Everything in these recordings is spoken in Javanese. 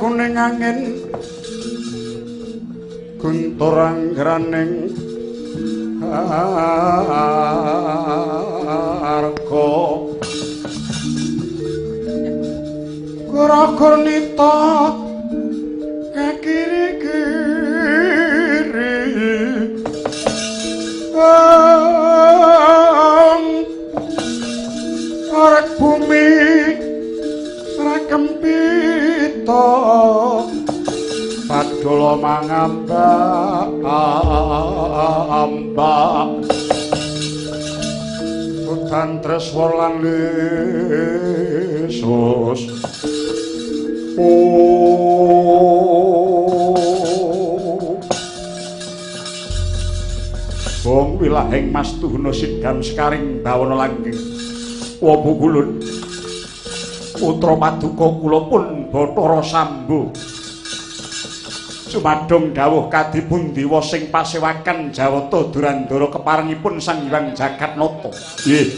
kuning angin guntur anggraning harga gura-gur nita kiri-kiri arek bumi rakempita padula mangambak hutan treswar lan lesus Bong wilahing mas tuhuna sidam sekaring bawana langgeng Wabu Kulun putra paduka kula pun Bathara Sambo sumadong dawuh kadipun dewa sing pasewakan Jawata Durandara keparengipun Sang Hyang Jagatnata nggih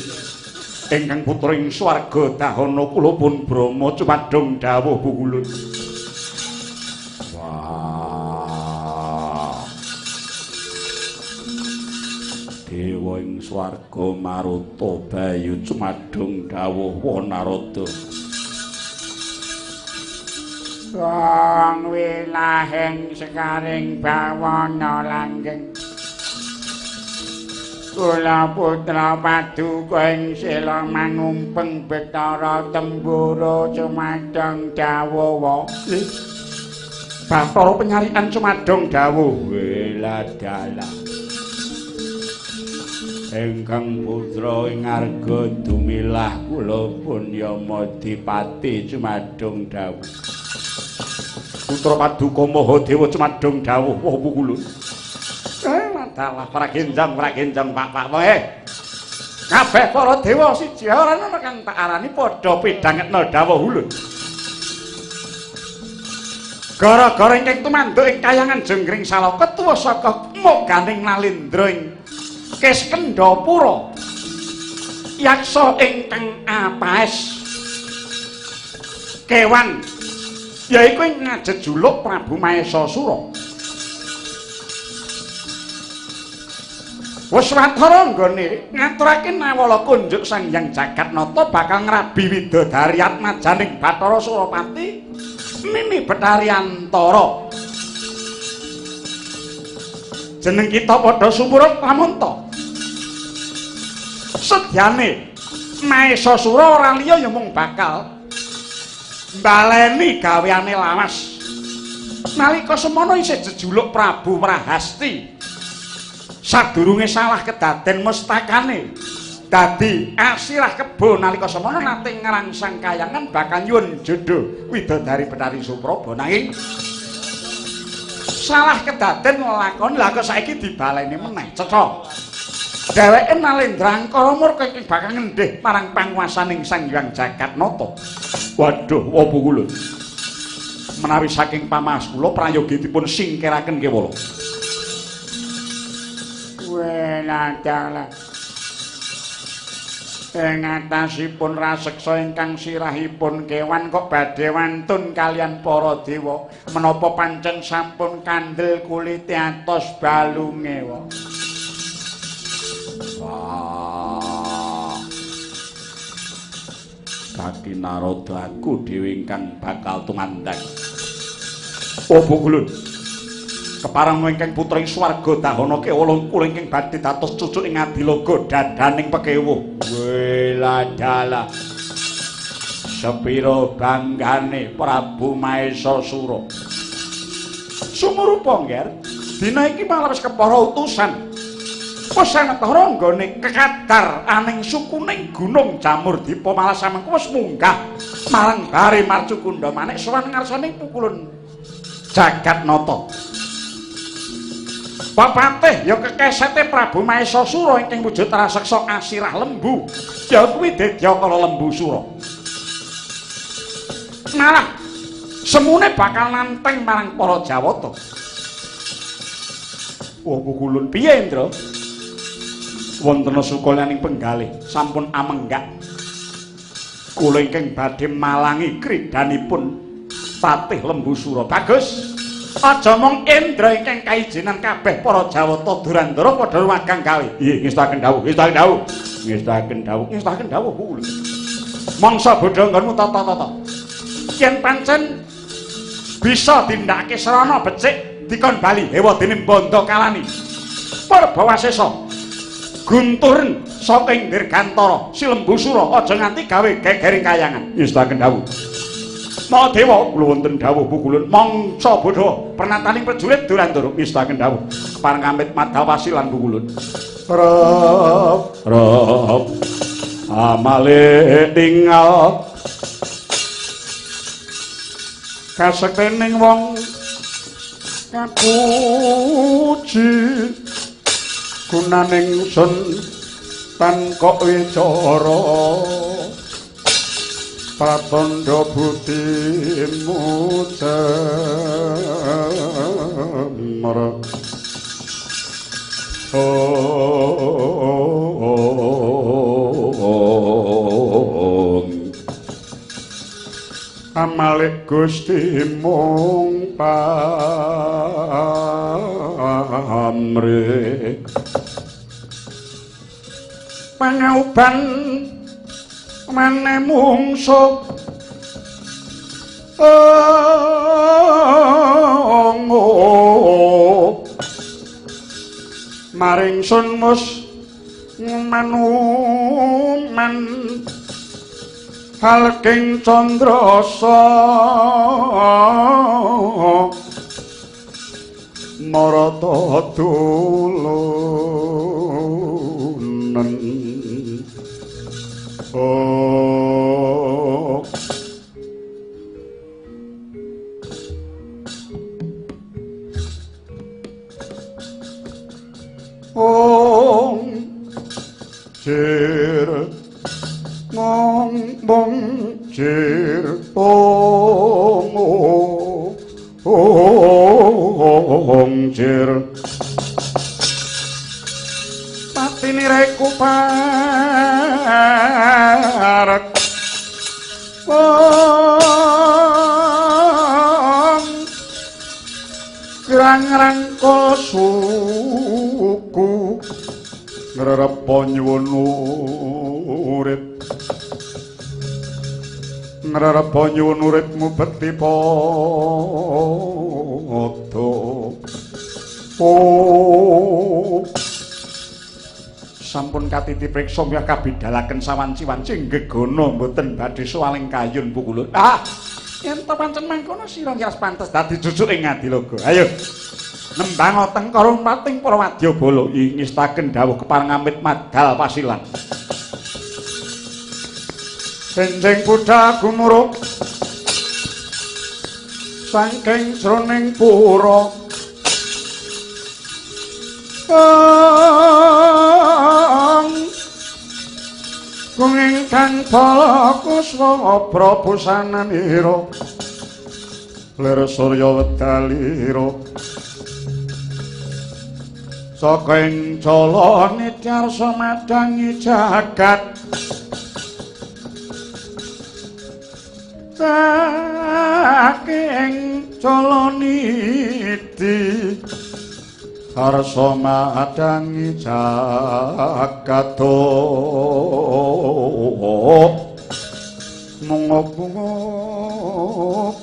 ingkang putra ing swarga dahana kula pun Brama sumadong dawuh Bu Kulun dewa ing swarga maruta bayu cumadung dawuh Wanarada wong wilahing sekaring bawana langgeng kula putra paduka ing sila mangumpeng Bathara Tembara cumadung dawuh Bathara penyarikan cumadung dawuh weladala ingkang putra ing arga dumilah kula pun Yamadipati cumadung dawuh putra paduka Mahadewa cumadung dawuh Wabu Kulun madalah pragenjang Pak kabeh para dewa siji ora ana kang tak arani padha pidangetna dawuh ulun gara-gara ingkang tumanduk ing kayangan jenggring Salaka tuwa saka moganing Nalendra ing Kiskendhapura yaksa ingkang apaes kewan yaiku ing ngajejuluk Prabu Mahesasura wis watara nggone ngaturake nawala kunjuk Sang Hyang Jagatnata bakal ngrabi widodari atmajaning Bathara Surapati Mimi Betari Antara jeneng kita padha sumurut pramanta sedyane Mahesasura ora liya ya mung bakal mbaleni gaweane lawas nalika semana isih jejuluk Prabu Prahasti sadurunge salah kedaden mustakane dadi asirah kebo nalika semana nate ngrangsang kayangan bakal nyuwun jodoh widodari Betari Supraba nanging salah kedaden lakon lha kok saiki dibaleni meneh cecok dheweke Nalendra Angkara murka iki bakal ngendhih marang panguwasaning Sang Hyang Jagatnata waduh Wabu Kulun menawi saking pamaas kula prayogipun singkiraken kewala weladala ing atasipun raseksa ingkang sirahipun kewan kok badhe wantun kalian para dewa menapa pancen sampun kandel kulite atos balunge Bagi Narada aku dhewe ingkang bakal tumandang Wabu Kulun keparang ingkang putra ing swarga dahana kewala kula ingkang badhe dados cucuk ing adilaga dadaning pekewuh weladala sepira banggane Prabu Mahesasura sumurupa ngger dina iki malah wis kepara utusan wis anatara nggone kekadar aning sukuning Gunung Jamurdipa malah samengko wis munggah marang Bare Marcukunda manik sowan ngarsaning Pukulun Jagatnata Papatih ya kekesete Prabu Mahesasura ingkang wujud raseksa asirah lembu ya kuwi Dedyakala Lembu Sura malah semune bakal nanteng marang para Jawata Wabu Kulun piye Indra wonten sukalaning penggalih sampun amenggak kula ingkang badhe malangi kridanipun Patih Lembusura. Bagus. Aja mung Indra ingkang kaijenan kabeh para Jawata Durandara padha lumagang gawe. Nggih, ngestaken dawuh, ngestaken dawuh. Ngestaken dawuh, ngestaken dawuh. Mangsa bodho nggonmu tata-tata. Yen pancen bisa tindakake serana becik dikon bali hewa dening Banda Kalani. Purbawasesa gunturen saking Dirgantara Silembusura aja nganti gawe gegering kayangan. Ngestaken dawuh. Mahadewa kula wonten dawuh pukulun mangsa bodha pernataning prajurit Durandara ngestaken dawuh kepareng amit madal wasilan pukulun. Rep amale tinggal kasektening wong kapuji gunaning sun tan kok wicara pratandha butimu cemara amalik Gusti mung pamrih pangauban mane mungsuh maring sun mus manuman halking candrasa marata dulunen jir ngomong jir jir patine reku parek rang-rangkul suku ngrerepa nyuwun urip ngrerepa nyuwun uripmu bekti padha sampun katiti priksa miyah kabidalaken sawanci-wanci gegana mboten badhe soaling kayun pukulun. Yen ta pancen mangkono sira ngiras pantes dadi jujuk ing Ngadilaga. Ayo nembang teng karung pating para wadyabala ngestaken dawuh kepareng amit madal pasilan. Benjing Buddha gumuruk saking jroning pura kung ingkang balakuswa Prabu Sananira lir surya wedalira saka ing cala nityarsa madangi jagat saking cala niti harsa madangi jagat mungop-mungop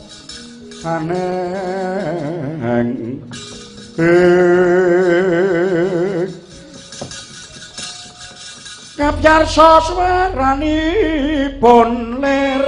aneng kapyarsa swaranipun lir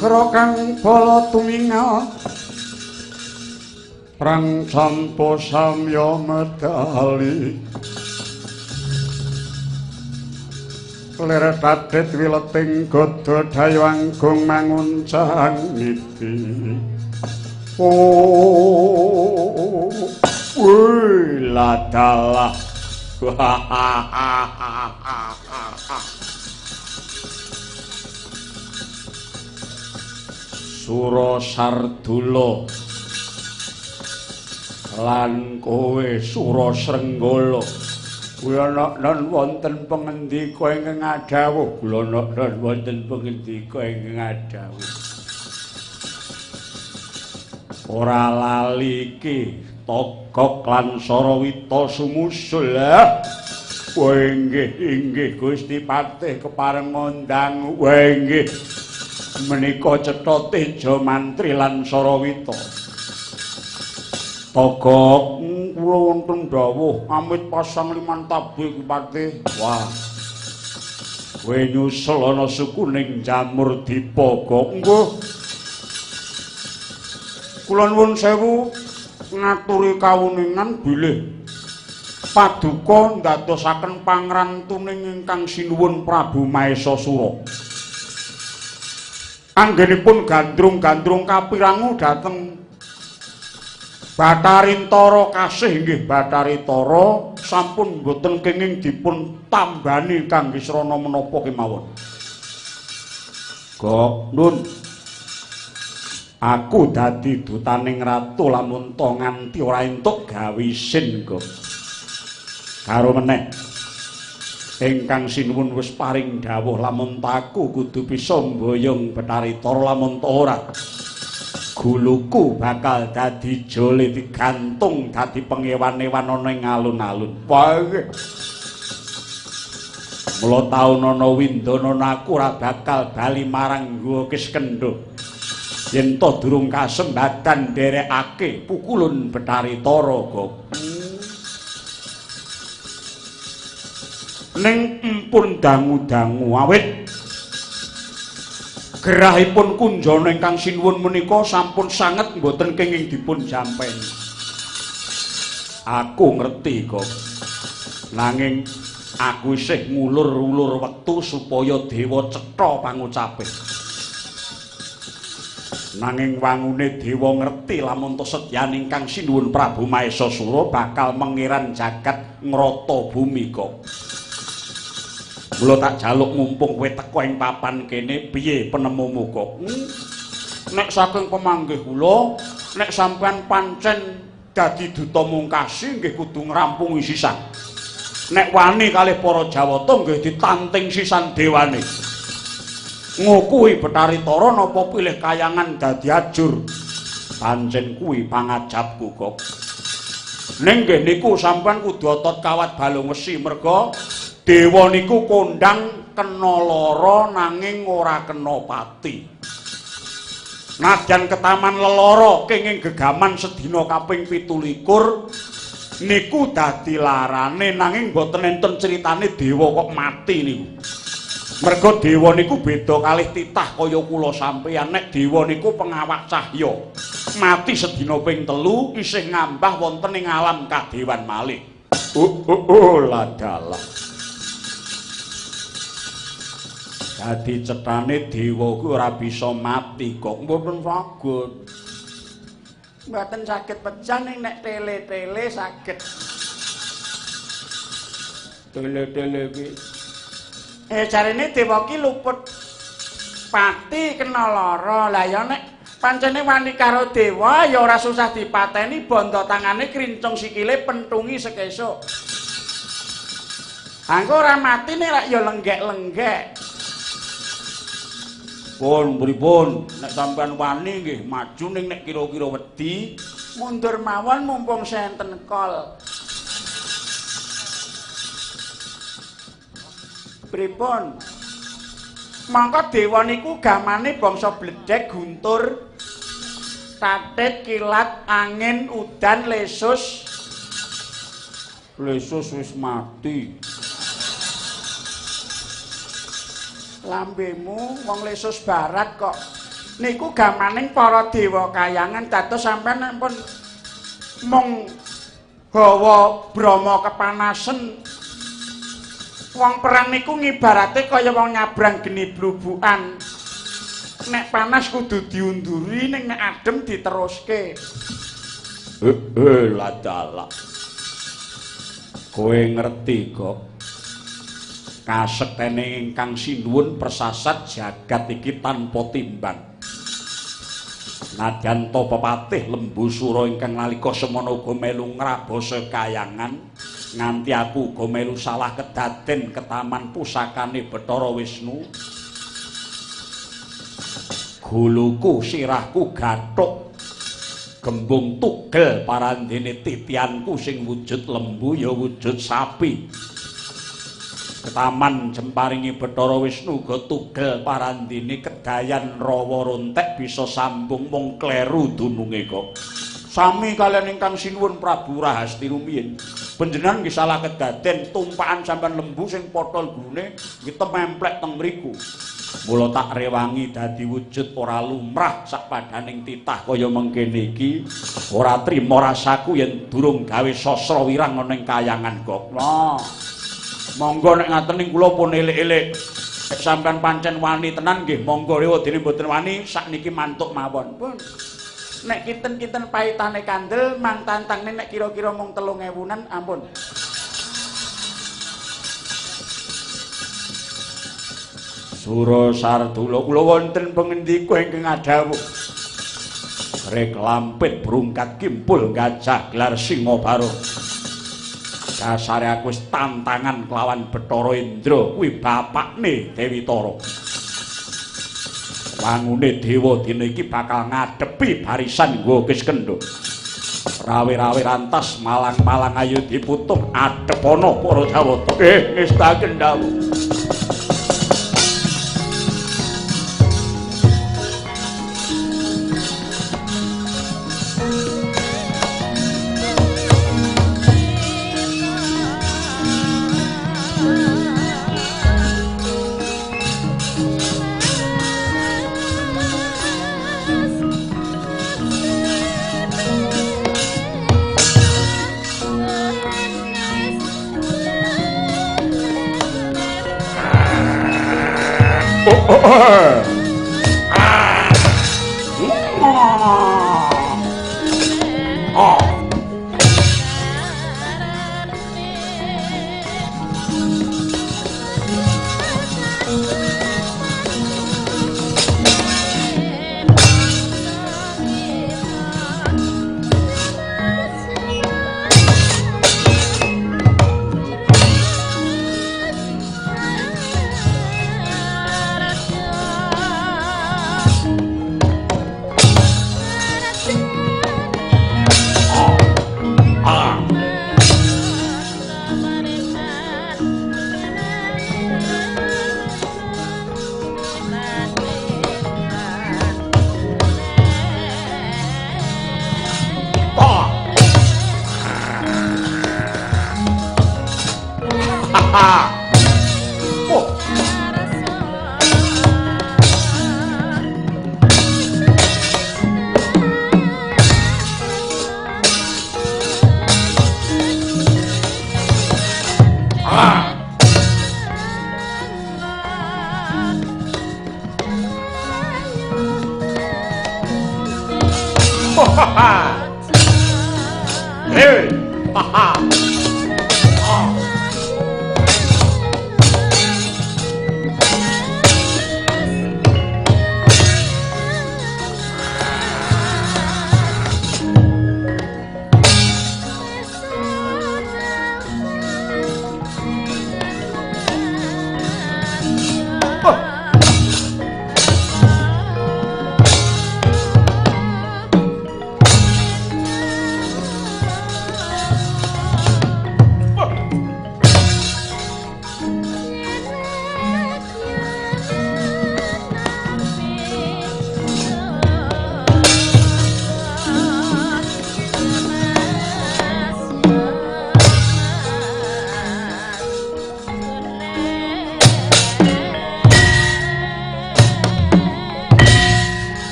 Kra kang bala tumingal Prang sampo samya medali Lir tadet wileting godo dayu anggung manguncang niti Oh ladalah Sura Sardula lan kowe Sura Srenggala kula nan wonten pangandika ingkang adhawuh kula nan wonten pangandika ingkang adhawuh ora lali iki Togok lan Sarawita sumusul inggih Gusti Patih kepareng ngundang inggih menika Cetha Teja Mantri lan Sarawita Togok kula wonten dawuh amit pasang liman tabih Patih. Wah. Kowe nyusul ana sukuning jamur dipogok nggih. Kula nuwun sewu ngaturi kawuningan bilih paduka ndadosaken pangrantuning ingkang sinuwun Prabu Maesasura. Anggenipun gandrung-gandrung kapirangu dhateng Batarintara kasih nggih Bataritara sampun boten kenging dipun tambani kangge srana menapa kemawon. Gok nun aku dadi dutaning ratu lamun to nganti ora entuk gawe isin kok. Karo meneh ingkang sinuwun wis paring dawuh lamun aku kudu bisa mboyong Bataritara lamun to ora. Guluku bakal dadi jole digantung dadi pengewan-ewan ana ing alun-alun. Wae. Mula taun ana Windana aku ora bakal bali marang Guwa Kiskendha. Yen to durung kasembadan nderekake pukulun Bataritara kok. Ning empun dangu-dangu awit gerahipun kunjana ingkang sinuwun menika sampun sanget mboten kenging dipun jampeni. Aku ngerti kok. Nanging aku isih ngulur-ulur wektu supaya Dewa cetha pangucape. Nanging wangune Dewa ngerti lamun to sedyan ingkang sinuwun Prabu Maesasura bakal mengiran jagat ngrata bumi kok. Mula tak jaluk mumpung kowe teko ing papan kene piye penemumu kok. Nek saking pemanggih kula, nek sampean pancen dadi duta mungkasi nggih kudu ngrampungi sisan. Nek wani kalih para Jawata nggih ditanting sisan dewane. Ngukuhi Bataritara napa pilih kayangan dadi ajur. Pancen kuwi pangajabku kok. Ning nggih niku sampean kudu otot kawat balung wesi merga Dewa niku kondang kena lara nanging ora kena pati. Nadyan ketaman lelara kenging gegaman sedina kaping 17 niku dadi larane nanging boten enten critane dewa kok mati niku. Merga dewa niku beda kalih titah kaya kula sampeyan. Nek dewa niku pengawak cahya. Mati sedina ping 3 isih ngambah wonten ing alam kadewan malih. Ladalah. Dadi cethane dewa ku ora bisa mati kok mboten saged. Mboten saged pecah ning nek tele-tele saged. Tele-tele iki. Jarene dewa ki luput pati kena lara. Lah ya nek pancene wani karo dewa ya ora susah dipateni, bondo tangane krincung sikile pentungi sekesuk. Angko ora mati nek ya lenggek-lenggek. Pun pripun nek sampean wani nggih maju ning nek kira-kira wedi mundur mawon mumpung senten kol. Pripun? Mangka dewa niku gamane bangsa bledhek guntur tatit kilat angin udan lesus. Lesus wis mati. Lambemu wong lesus barat kok niku gamaning para dewa kayangan dados sampeyan pun mung gawa Brama kepanasen. Wong perang niku ngibarate kaya wong nyabrang geni blubukan. Nek panas kudu diunduri ning nek adem diteruske. Ladala. Kowe ngerti kok. Kasektene ingkang sinuwun persasat jagat iki tanpa timbang. Nadyan to pepatih Lembusura ingkang nalika semana uga melu ngrabasa kayangan nganti aku uga melu salah kedaden ketaman pusakane Bathara Wisnu. Guluku sirahku gathuk gembung tugel parandene titianku sing wujud lembu ya wujud sapi. Ketaman jemparingi Bathara Wisnu uga tugel parandene kedayan rawa rontek bisa sambung mung kleru dununge kok. Sami kalian ingkang sinuwun Prabu Rahasti rumiyin. Panjenengan nggih salah kedaden tumpakan sampean lembu sing potol gune nggih tememplek teng mriku. Mula tak rewangi dadi wujud ora lumrah sakpadaning titah kaya mengkene iki ora trima rasaku yen durung gawe sasra wirang ana ing kayangan kok. Monggo nek ngaten ning kula pun elek-elek. Nek sampean pancen wani tenan nggih monggo rewa dene mboten wani sakniki mantuk mawon. Pun. Nek kinten-kinten paitane kandel mang tantangne nek kira-kira mung 3000-an ampun. Sura Sardula kula wonten pangendika ingkang adhawuh. Rek lampit brungkat kimpul gajah gelar singa barung. Dasare aku wis tantangan kelawan Bathara Indra kuwi bapakne Dewi Tara. Wangune dewa dina iki bakal ngadepi barisan nggo Kiskendha. Rawe-rawe rantas malang-malang ayu diputuk adepana para Jawata. Ngestaken dawuh.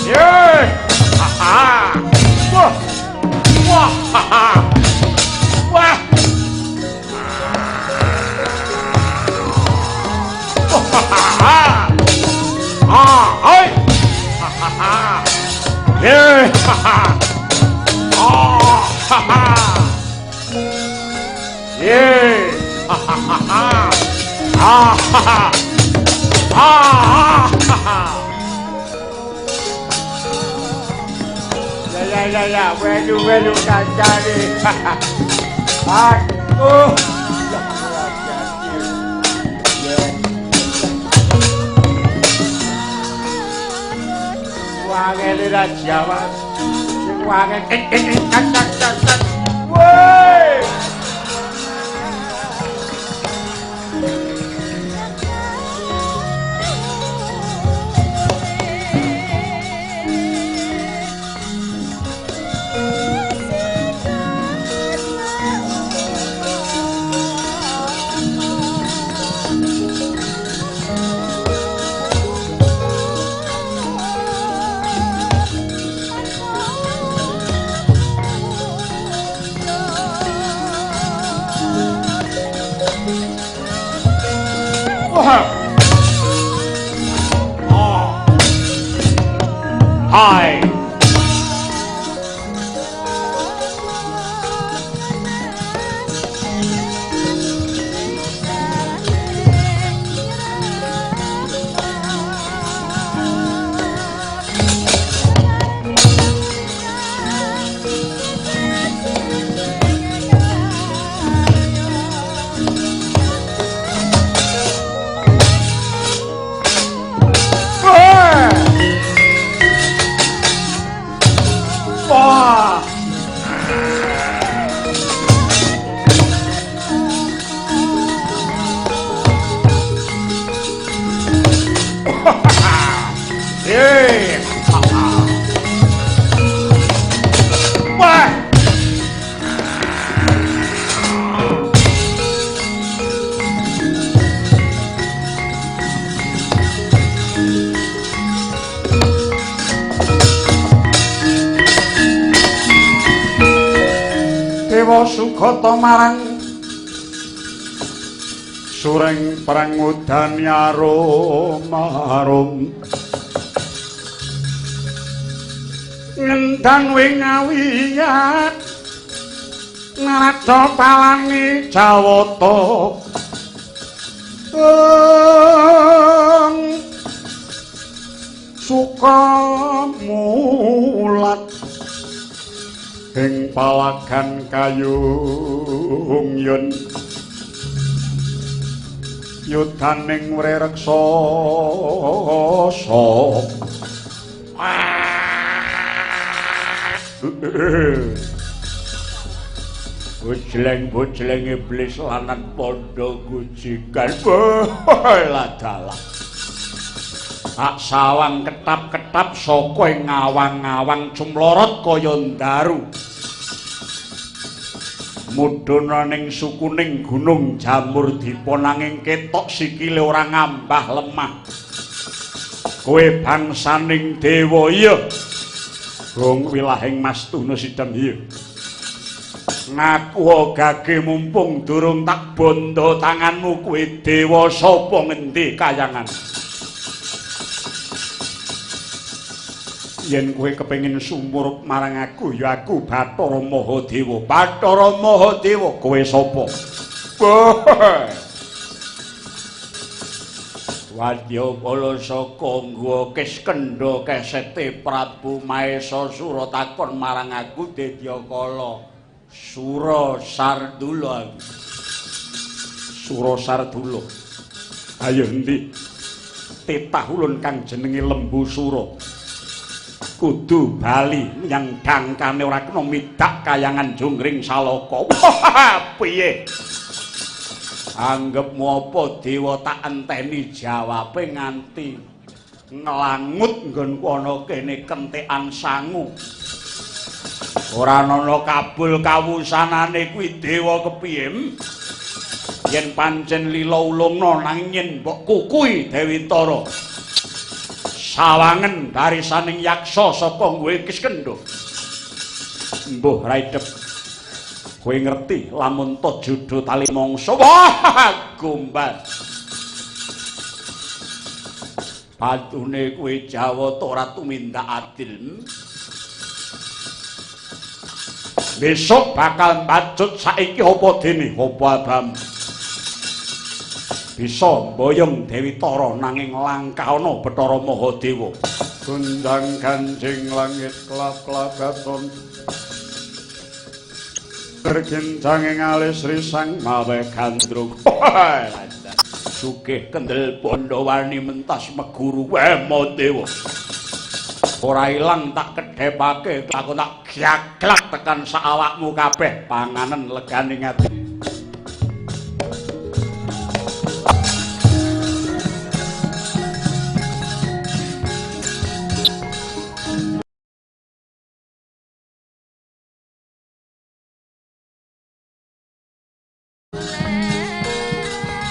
Ye! Haha! Wah! Wah! Haha! Wah! Haha! Ah! Hai! Haha! Ye! Haha! Ah! Haha! Ye! Hahaha! Ah! Haha! Ah! Haha! Ya, welu kancane. Aduh. Wangele ra Jawa. Wangele cak. Woi. Hai. Dewa Sukata marang sureng perang udani arum ngendan wingawiyat naraca palani Jawata suka mulat ing palagan kayung yun yudhaning wrereksa bojleng iblis lanang padha gujikan ladalah hak sawang ketap-ketap saka ing ngawang-ngawang cumlorot kaya ndaru mudhana ning sukuning gunung jamur dipa nanging ketok sikile ora ngambah lemah kowe bangsaning dewa iya gong wilahing Mastuna Sidam iya ngaku gage mumpung durung tak bondo tanganmu kowe dewa sapa ngendi kayangan yen kowe kepengin sumurup marang aku ya aku Bathara Mahadewa. Bathara Mahadewa kowe sapa? Wadyabala saka nggawa Kiskendha kesete Prabu Maesa Sura takon marang aku Dedyakala. Sura Sardula. Sura Sardula. Ayo endi? Tetah ulun kang jenenge Lembu Sura. Kudu bali yang dangkane ora kena midak kayangan Jungring Salaka. Piye? Anggepmu apa dewa tak enteni jawabe nganti nglangut nggonku ana kene kentekan sangu. Ora ana kabul kawusanane kuwi dewa kepiye? Yen pancen lila ulungna nanging yen mbok kukui Dewi Tara. sawangen barisaning yaksa saka nggoe Kiskendha. Mbuh Raidep, kowe ngerti lamun Tajudha tali mangsa. Wah, gombal. Pantune kowe Jawata ora tumindak adil. Besok bakal mbacut saiki apa dene apa abam. Bisa mboyong Dewi Tara nanging langkahana Bathara Mahadewa. Gundang Kanjeng langit klap-klapaton. Berkincang ing alis risang mawe gandrung. Sugih kendel bondo warni mentas meguru Wemadewa. Ora ilang tak kedhepake, aku tak gaglak tekan sak awakmu kabeh panganen leganing ati.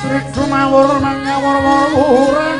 Riku mawur mangawur-wuran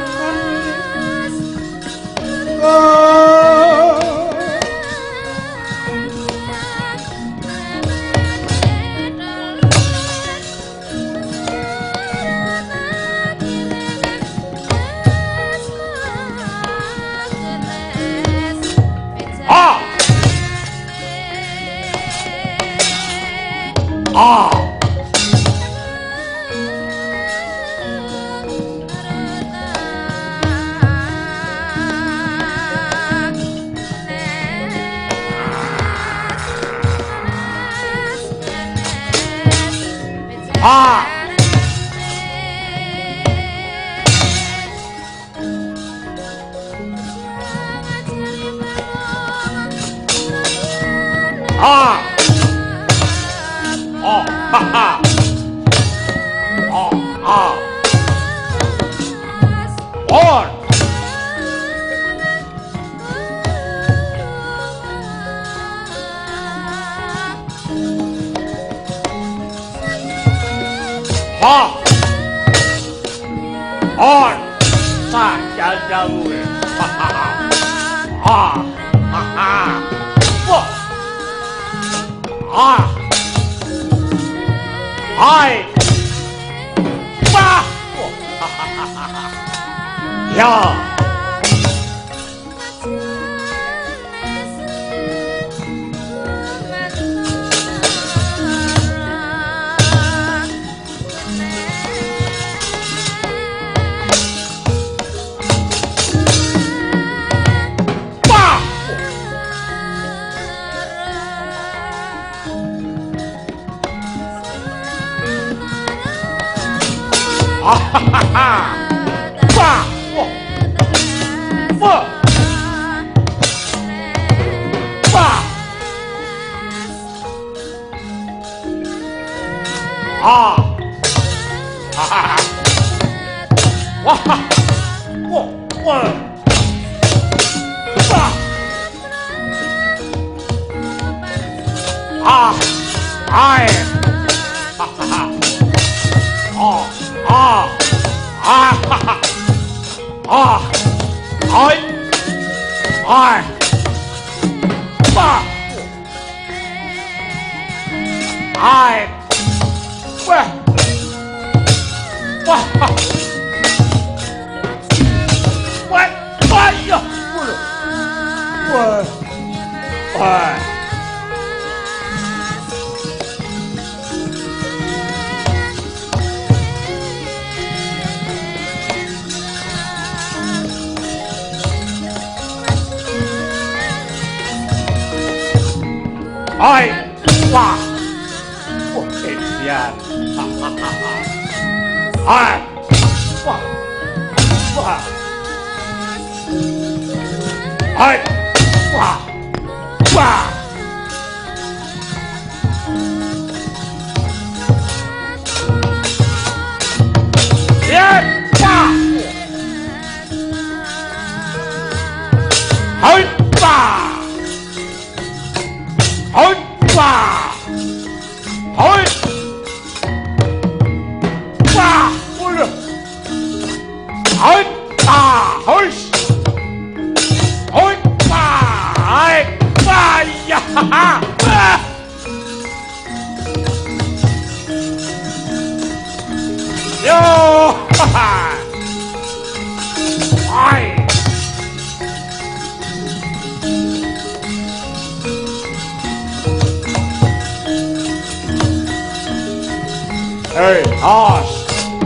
As.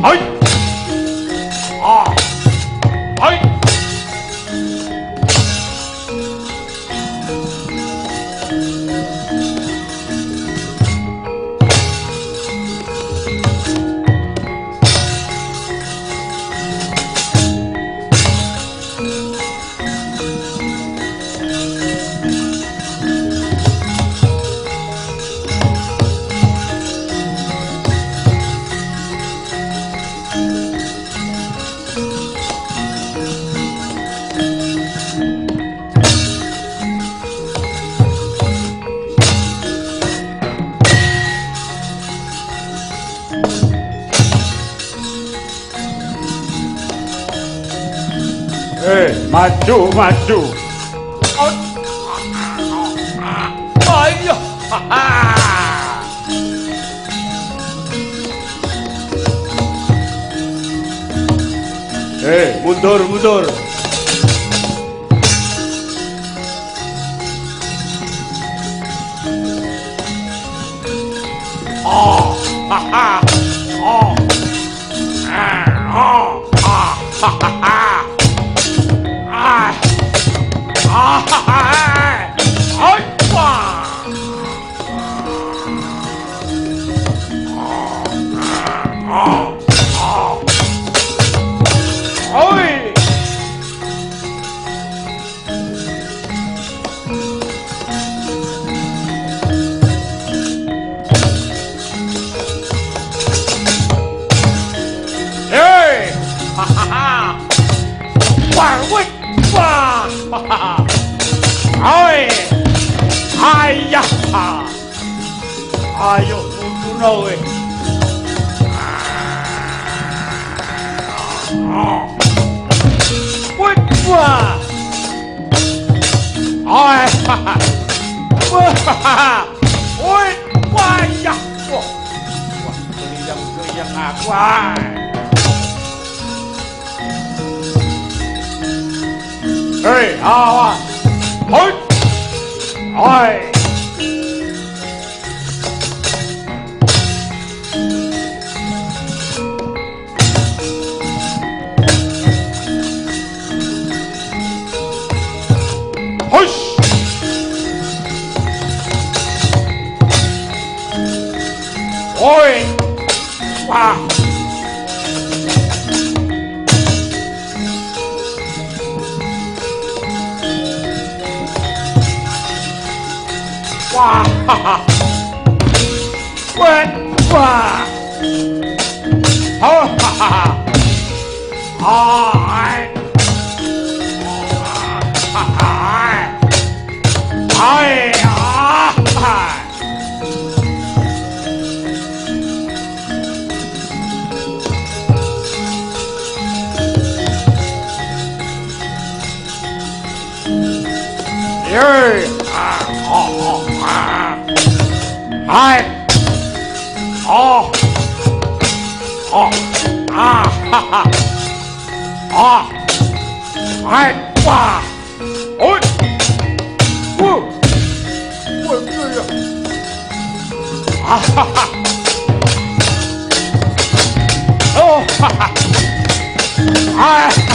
Hai. Ah. Hai. Maju, maju. Ayo. Mundur, mundur. Oh, haha. Oh. Oh, haha. Ayo mundur we. Wait, wah. Wait, wah ya. Wah, geliang aku. Hei, awas. Hoi. Hoi. Oi! Wah! Wah! Wet! Wah! Oh! Ha ha ha! Hai! Ha ha! Hai! Ah! Hey! Hai! Oh! Oh! Ah! Ha ha! Ah! Hai! Wah! Oi! Woo! Woi, ya. Ah! Ha ha! Oh! Ha ha! Ah!